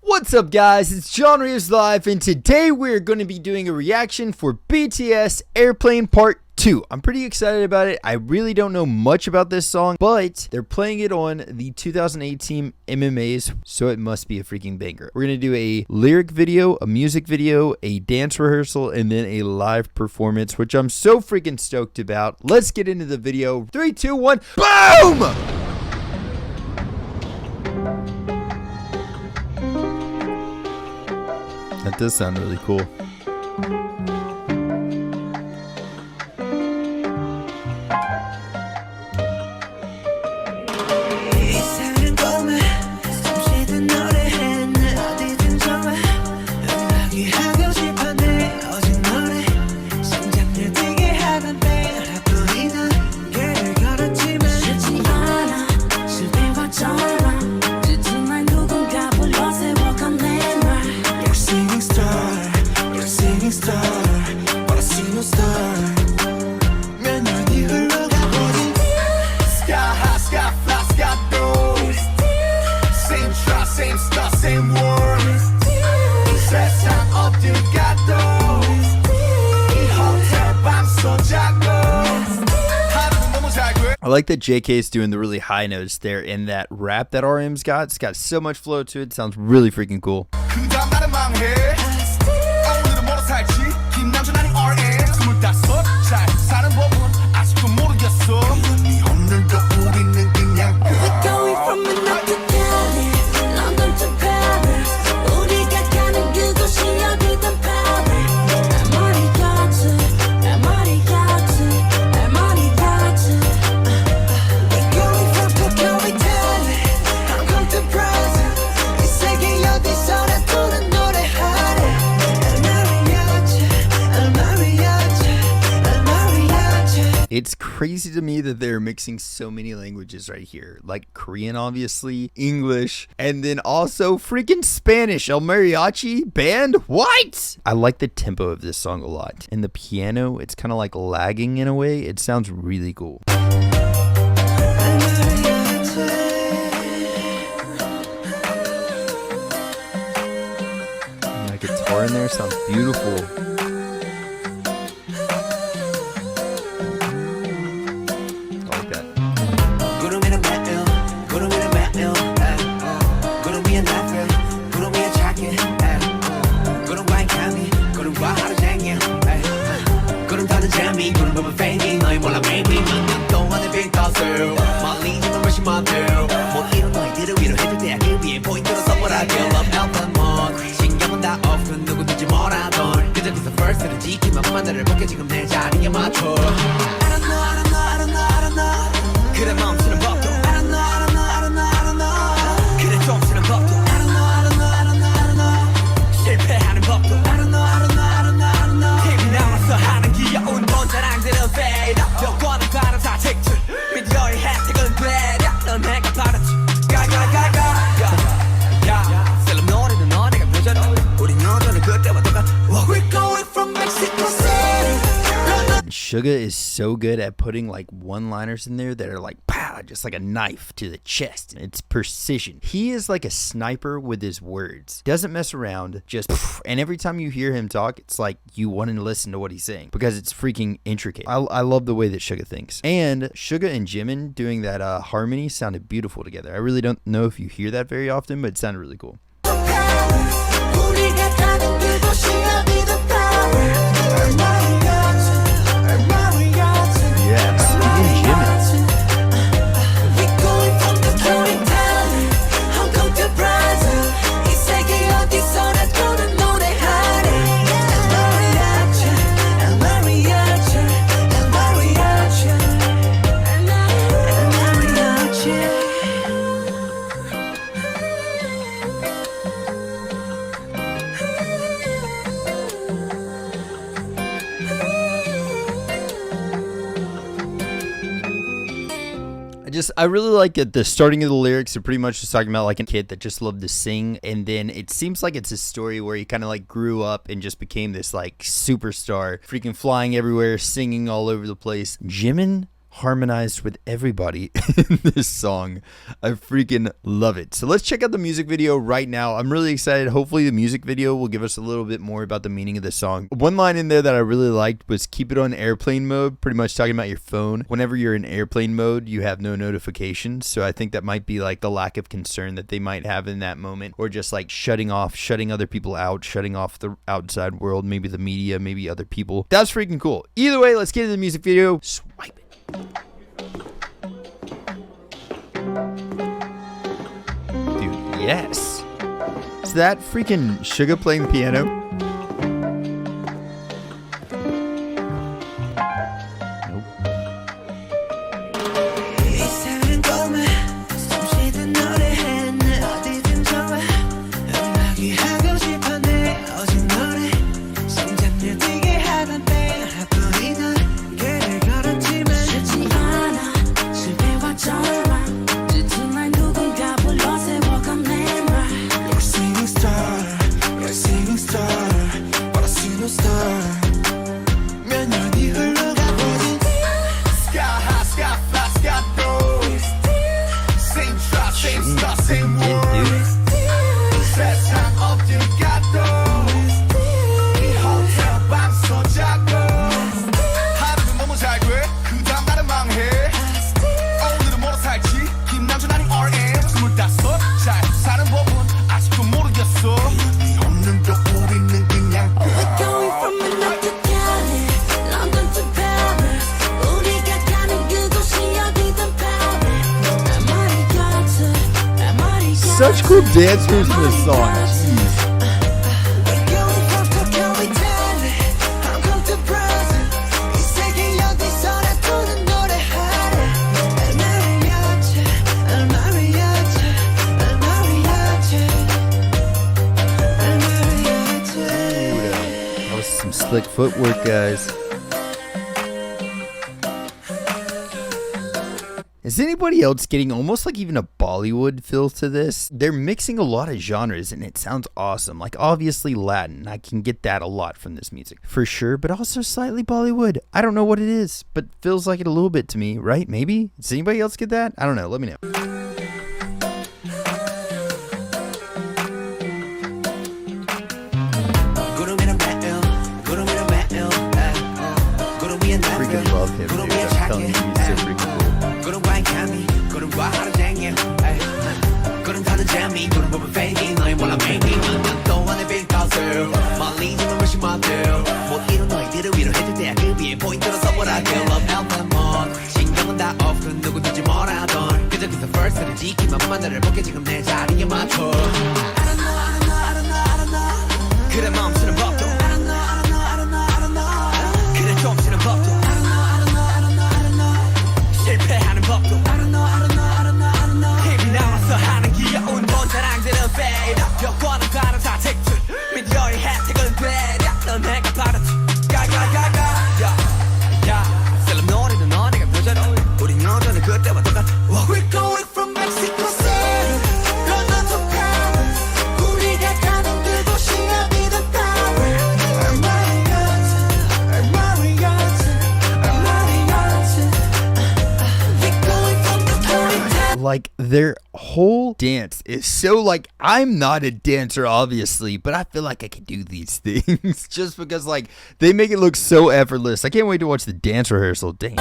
What's up guys, it's John Rehearsal Live, and today we're going to be doing a reaction for BTS Airplane Part 2. I'm pretty excited about it. I really don't know much about this song, but they're playing it on the 2018 MMAs, so it must be a freaking banger. We're going to do a lyric video, a music video, a dance rehearsal, and then a live performance, which I'm so freaking stoked about. Let's get into the video. 3, 2, 1, boom! That does sound really cool. I like that JK is doing the really high notes there in that rap that RM's got. It's got so much flow to it. Sounds really freaking cool. It's crazy to me that they're mixing so many languages right here, like Korean, obviously, English, and then also freaking Spanish. El Mariachi Band? What? I like the tempo of this song a lot. And the piano, it's kind of like lagging in a way. It sounds really cool. And that guitar in there sounds beautiful. Suga is so good at putting like one-liners in there that are like pow, just like a knife to the chest. It's precision. He is like a sniper with his words. Doesn't mess around, just poof, and every time you hear him talk, it's like you want to listen to what he's saying because it's freaking intricate. I love the way that Suga thinks. And Suga and Jimin doing that harmony sounded beautiful together. I really don't know if you hear that very often, but it sounded really cool. I really like it. The starting of the lyrics are pretty much just talking about like a kid that just loved to sing, and then it seems like it's a story where he kind of like grew up and just became this like superstar, freaking flying everywhere, singing all over the place. Jimin harmonized with everybody in this song. I freaking love it. So let's check out the music video right now. I'm really excited. Hopefully the music video will give us a little bit more about the meaning of the song. One line in there that I really liked was keep it on airplane mode, pretty much talking about your phone. Whenever you're in airplane mode, you have no notifications. So I think that might be like the lack of concern that they might have in that moment, or just like shutting off, shutting other people out, shutting off the outside world, maybe the media, maybe other people. That's freaking cool. Either way, let's get into the music video. Swipe it. Dude, yes. Is that freaking Suga playing the piano? Nope. Such cool dance moves in this song. Jeez. That was some slick footwork, guys. Is anybody else getting almost like even a Bollywood feel to this? They're mixing a lot of genres and it sounds awesome. Like obviously Latin, I can get that a lot from this music for sure, but also slightly Bollywood. I don't know what it is, but feels like it a little bit to me, right? Maybe? Does anybody else get that? I don't know. Let me know. Freaking love him, dude. I'm telling you, he's so freaking cool. Like their whole dance is so like, I'm not a dancer obviously, but I feel like I could do these things just because like they make it look so effortless. I can't wait to watch the dance rehearsal. Dang.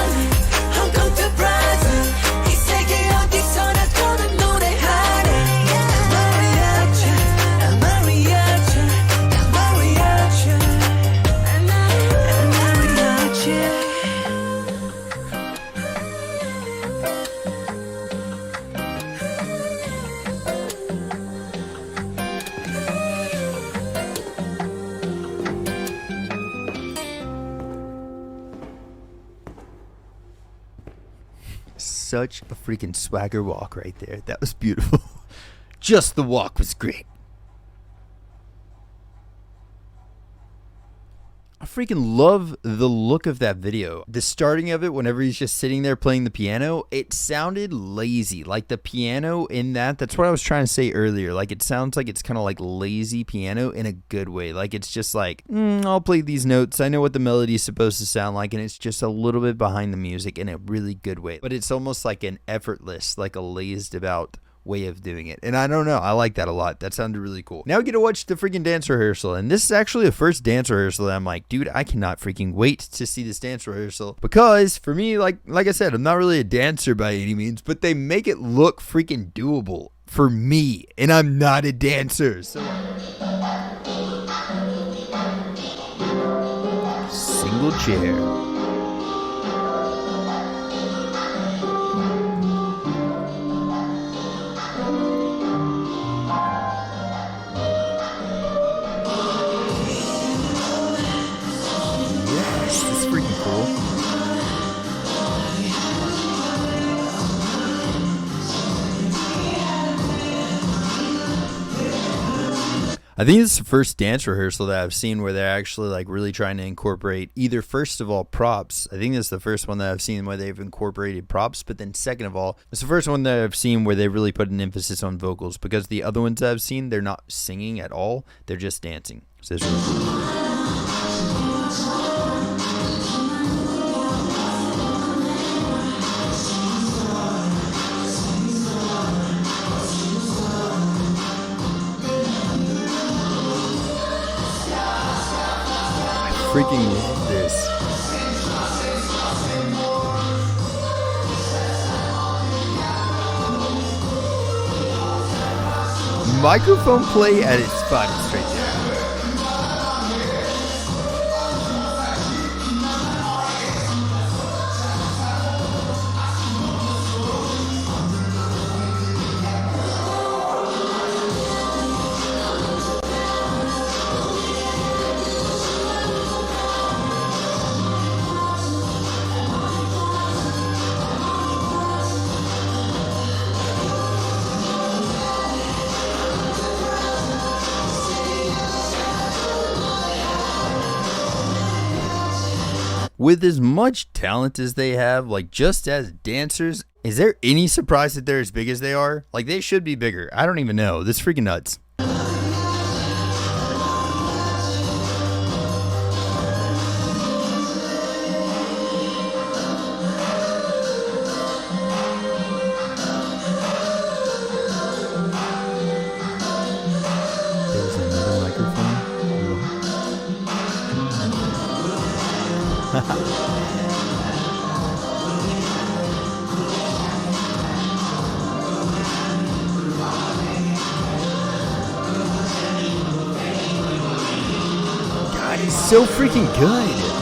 Such a freaking swagger walk right there. That was beautiful. Just the walk was great. I freaking love the look of that video. The starting of it, whenever he's just sitting there playing the piano, it sounded lazy. Like the piano in that's what I was trying to say earlier. Like it sounds like it's kind of like lazy piano in a good way. Like it's just like, I'll play these notes. I know what the melody is supposed to sound like, and it's just a little bit behind the music in a really good way. But it's almost like an effortless, like a lazed about way of doing it. And I don't know, I like that a lot. That sounded really cool. Now we get to watch the freaking dance rehearsal, and this is actually the first dance rehearsal that I'm like, dude, I cannot freaking wait to see this dance rehearsal, because for me, like I said, I'm not really a dancer by any means, but they make it look freaking doable for me, and I'm not a dancer. So single chair. I think it's the first dance rehearsal that I've seen where they're actually like really trying to incorporate either, first of all, props. I think it's the first one that I've seen where they've incorporated props, but then second of all, it's the first one that I've seen where they really put an emphasis on vocals, because the other ones I've seen, they're not singing at all. They're just dancing. So it's really cool. Freaking love this. Microphone play at its finest right there. With as much talent as they have, like just as dancers, is there any surprise that they're as big as they are? Like they should be bigger. I don't even know. This is freaking nuts. There's another microphone. God, he's so freaking good.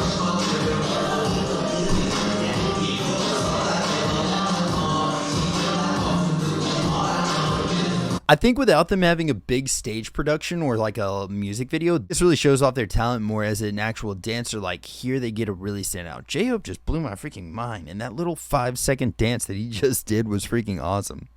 I think without them having a big stage production or like a music video, this really shows off their talent more as an actual dancer. Like here they get to really stand out. J-Hope just blew my freaking mind, and that little 5-second dance that he just did was freaking awesome.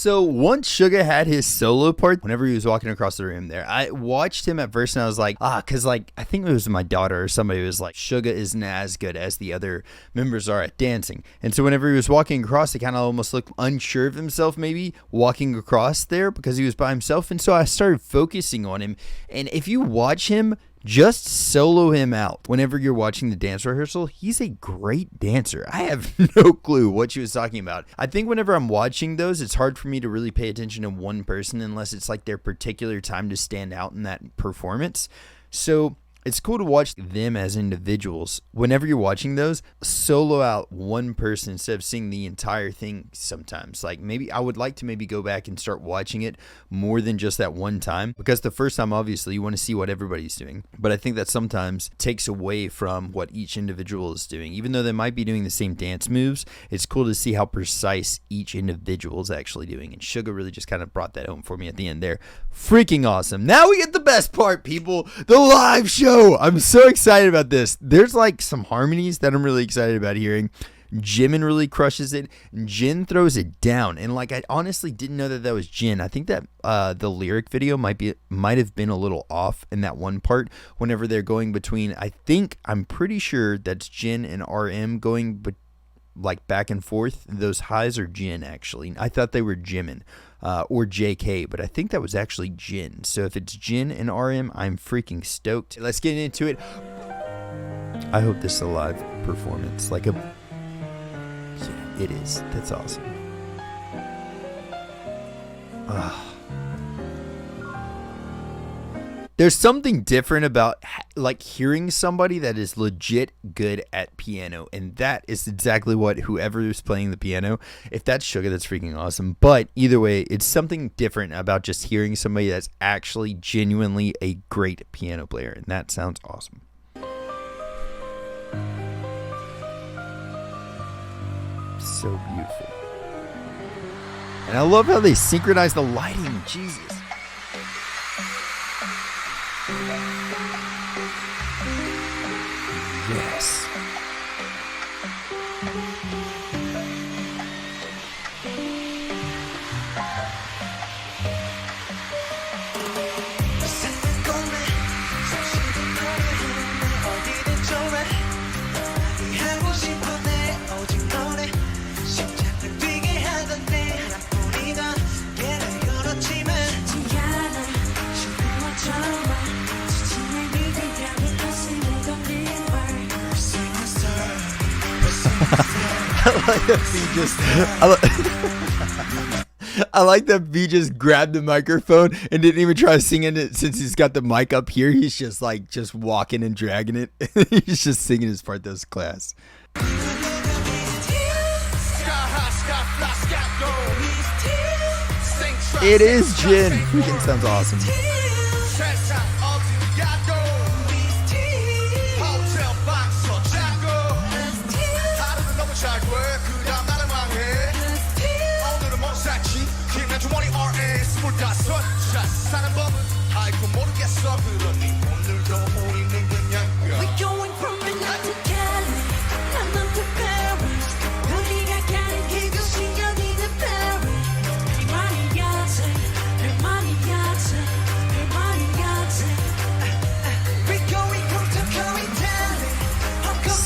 So once Suga had his solo part, whenever he was walking across the room there, I watched him at first and I was like, because like I think it was my daughter or somebody was like, Suga isn't as good as the other members are at dancing. And so whenever he was walking across, he kind of almost looked unsure of himself, maybe walking across there because he was by himself. And so I started focusing on him. And if you watch him, just solo him out. Whenever you're watching the dance rehearsal, he's a great dancer. I have no clue what she was talking about. I think whenever I'm watching those, it's hard for me to really pay attention to one person unless it's like their particular time to stand out in that performance. So it's cool to watch them as individuals. Whenever you're watching those, solo out one person instead of seeing the entire thing sometimes. Like maybe I would like to maybe go back and start watching it more than just that one time, because the first time obviously you want to see what everybody's doing. But I think that sometimes takes away from what each individual is doing. Even though they might be doing the same dance moves, it's cool to see how precise each individual is actually doing. And Suga really just kind of brought that home for me at the end there. Freaking awesome. Now we get the best part, people. The live show. I'm so excited about this. There's like some harmonies that I'm really excited about hearing. Jimin really crushes it. Jin throws it down, and like I honestly didn't know that that was Jin. I think that the lyric video might have been a little off in that one part. Whenever they're going between, I'm pretty sure that's Jin and RM going, but like back and forth. Those highs are Jin actually. I thought they were Jimin. Or JK, but I think that was actually Jin. So if it's Jin and RM, I'm freaking stoked. Let's get into it. I hope this is a live performance. Yeah, it is. That's awesome. There's something different about like hearing somebody that is legit good at piano, and that is exactly what whoever is playing the piano, if that's Suga, that's freaking awesome. But either way, it's something different about just hearing somebody that's actually genuinely a great piano player, and that sounds awesome. So beautiful. And I love how they synchronize the lighting. Jesus. Yes. I like that V just grabbed the microphone and didn't even try singing it since he's got the mic up here. He's just like walking and dragging it. He's just singing his part. That was class. It is Jin. Freaking sounds awesome.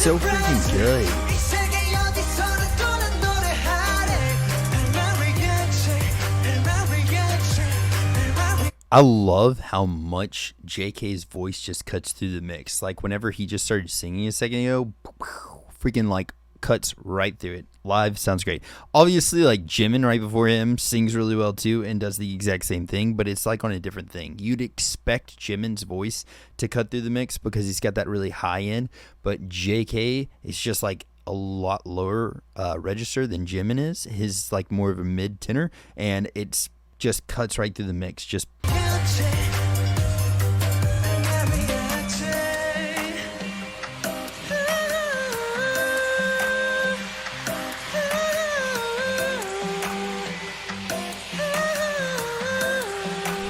So freaking good. I love how much JK's voice just cuts through the mix. Like whenever he just started singing a second ago, freaking like cuts right through it. Live sounds great. Obviously, like Jimin right before him sings really well too and does the exact same thing, but it's like on a different thing. You'd expect Jimin's voice to cut through the mix because he's got that really high end, but JK is just like a lot lower register than Jimin is. His like more of a mid tenor, and it's just cuts right through the mix. Just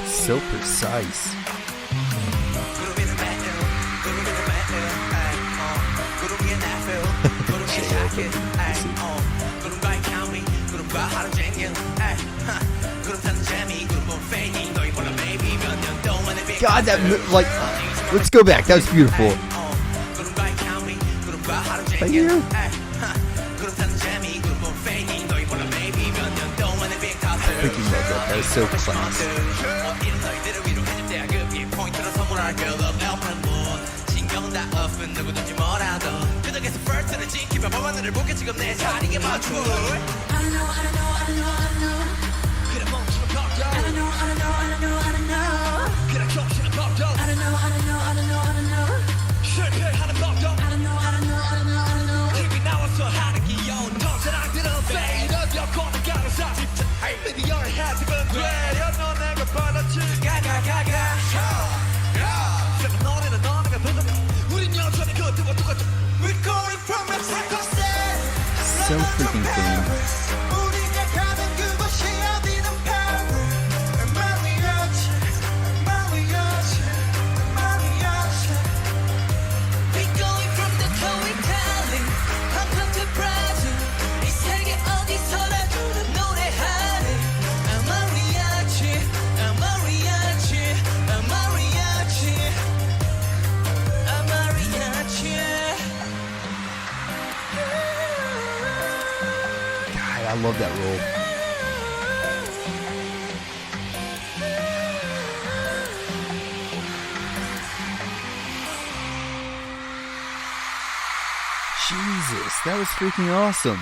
so precise. god, that like, let's go back. That was beautiful. Right here. I freaking love that. That was so class. So freaking clean. I love that roll. Jesus, that was freaking awesome.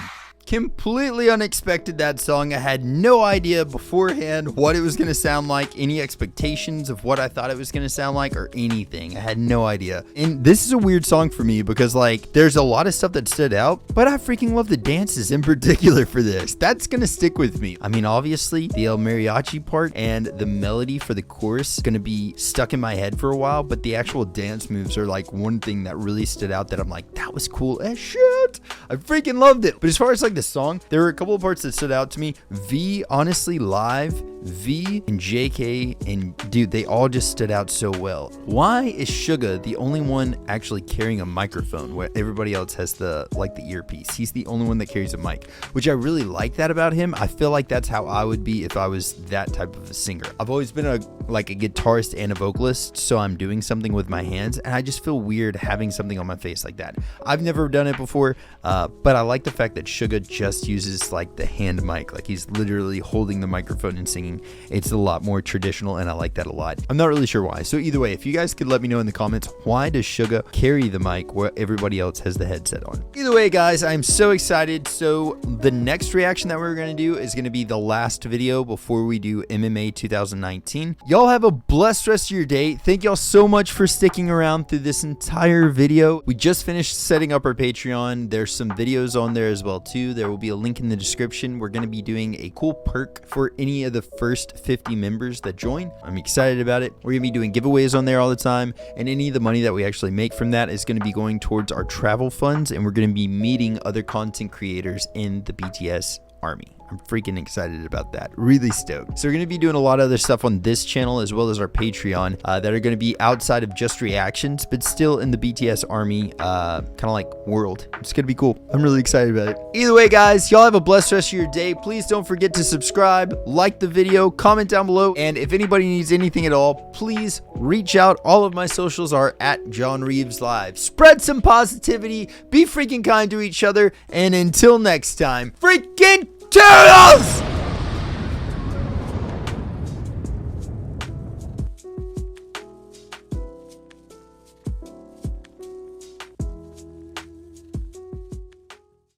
Completely unexpected, that song. I had no idea beforehand what it was going to sound like, any expectations of what I thought it was going to sound like, or anything. I had no idea. And this is a weird song for me because, like, there's a lot of stuff that stood out, but I freaking love the dances in particular for this. That's going to stick with me. I mean, obviously, the El Mariachi part and the melody for the chorus is going to be stuck in my head for a while, but the actual dance moves are, like, one thing that really stood out that I'm like, that was cool as shit. I freaking loved it. But as far as, like, the song, there were a couple of parts that stood out to me. V, honestly, live, V and JK, and dude, they all just stood out so well. Why is Suga the only one actually carrying a microphone where everybody else has the earpiece? He's the only one that carries a mic, which I really like that about him. I feel like that's how I would be if I was that type of a singer. I've always been a guitarist and a vocalist, so I'm doing something with my hands, and I just feel weird having something on my face like that. I've never done it before, but I like the fact that Suga just uses like the hand mic, like he's literally holding the microphone and singing. It's a lot more traditional, and I like that a lot. I'm not really sure why. So either way, if you guys could let me know in the comments, why does Suga carry the mic where everybody else has the headset on? Either way, guys, I'm so excited. So the next reaction that we're going to do is going to be the last video before we do MMA 2019. Y'all have a blessed rest of your day. Thank y'all so much for sticking around through this entire video. We just finished setting up our Patreon. There's some videos on there as well too. There will be a link in the description. We're going to be doing a cool perk for any of the first 50 members that join. I'm excited about it. We're going to be doing giveaways on there all the time, and any of the money that we actually make from that is going to be going towards our travel funds, and we're going to be meeting other content creators in the BTS Army. I'm freaking excited about that. Really stoked. So we're going to be doing a lot of other stuff on this channel as well as our Patreon that are going to be outside of just reactions, but still in the BTS Army kind of like world. It's going to be cool. I'm really excited about it. Either way, guys, y'all have a blessed rest of your day. Please don't forget to subscribe, like the video, comment down below, and if anybody needs anything at all, please reach out. All of my socials are at John Reeves Live. Spread some positivity, be freaking kind to each other, and until next time, freaking Toodles!